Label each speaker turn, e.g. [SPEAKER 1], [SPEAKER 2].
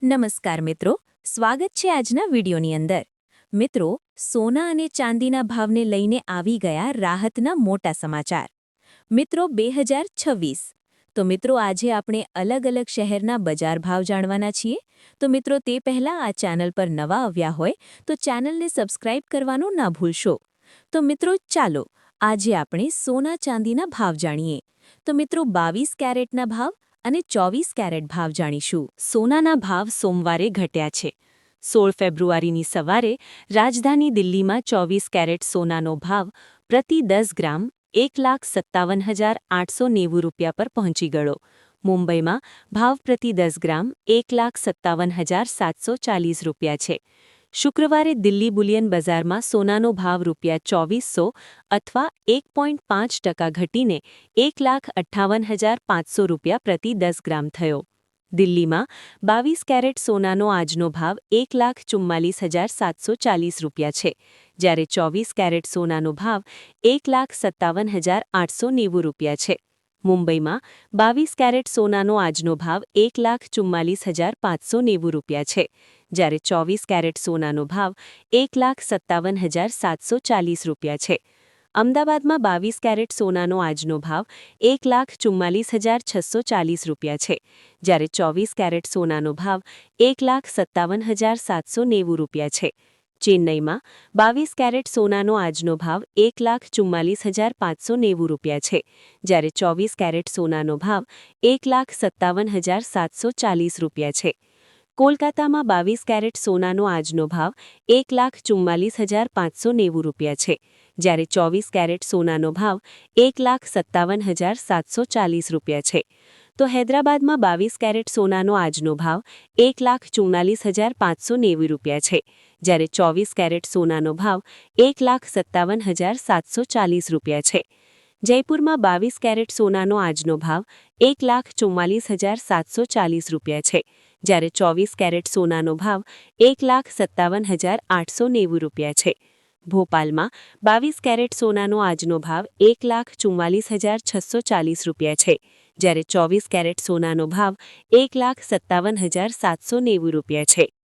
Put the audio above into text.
[SPEAKER 1] નમસ્કાર મિત્રો, સ્વાગત છે આજના વિડીયોની અંદર। મિત્રો, સોના અને ચાંદીના ભાવને લઈને આવી ગયા રાહતના મોટા સમાચાર। મિત્રો 2026 તો મિત્રો આજે આપણે અલગ અલગ શહેરના બજાર ભાવ જાણવાના છીએ। તો મિત્રો તે પહેલાં આ ચેનલ પર નવા આવ્યા હોય તો ચેનલને સબસ્ક્રાઇબ કરવાનું ના ભૂલશો। તો મિત્રો ચાલો આજે આપણે સોના ચાંદીના ભાવ જાણીએ। તો મિત્રો 22 કેરેટના ભાવ અને 24 કેરેટ ભાવ જાણીશું। સોનાના ભાવ સોમવારે ઘટ્યા છે। 16 ફેબ્રુઆરીની સવારે રાજધાની દિલ્હીમાં 24 કેરેટ સોનાનો ભાવ પ્રતિ 10 ગ્રામ 1,57,890 રૂપિયા પર પહોંચી ગયો। મુંબઈમાં ભાવ પ્રતિ 10 ગ્રામ 1,57,740 રૂપિયા છે। શુક્રવારે દિલ્હી બુલિયન બજારમાં સોનાનો ભાવ રૂપિયા 2400 અથવા 1.5% ઘટીને 1,58,500 રૂપિયા પ્રતિ 10 ગ્રામ થયો। દિલ્હીમાં 22 કેરેટ સોનાનો આજનો ભાવ 1,44,740 રૂપિયા છે, જ્યારે 24 કેરેટ સોનાનો ભાવ 1,57,890 રૂપિયા છે। મુંબઈમાં 22 કેરેટ સોનાનો આજનો ભાવ 1,44,590 રૂપિયા છે, જ્યારે 24 કેરેટ સોનાનો ભાવ 1,57,740 રૂપિયા છે। અમદાવાદમાં 22 કેરેટ સોનાનો આજનો ભાવ 1,44,640 રૂપિયા છે, જ્યારે 24 કેરેટ સોનાનો ભાવ 1,57,790 રૂપિયા છે। ચેન્નઈમાં 22 કેરેટ સોનાનો આજનો ભાવ 1,44,590 રૂપિયા છે, જ્યારે 24 કેરેટ સોનાનો ભાવ 1,57,740 રૂપિયા છે। કોલકાતામાં 22 કેરેટ સોનાનો આજનો ભાવ 1,44,590 રૂપિયા છે, જ્યારે 24 કેરેટ સોનાનો ભાવ 1,57,740 રૂપિયા છે। તો હૈદરાબાદમાં 22 કેરેટ સોનાનો આજનો ભાવ 1,44,590 રૂપિયા છે, જ્યારે 24 કેરેટ સોનાનો ભાવ 1,57,740 રૂપિયા છે। જયપુરમાં 22 કેરેટ સોનાનો આજનો ભાવ 1,44,740 રૂપિયા છે, જ્યારે 24 કેરેટ સોનાનો ભાવ 1,57,890 રૂપિયા છે। ભોપાલમાં 22 કેરેટ સોનાનો આજનો ભાવ 1,44,640 રૂપિયા છે, જ્યારે 24 કેરેટ સોનાનો ભાવ 1,57,790 રૂપિયા છે।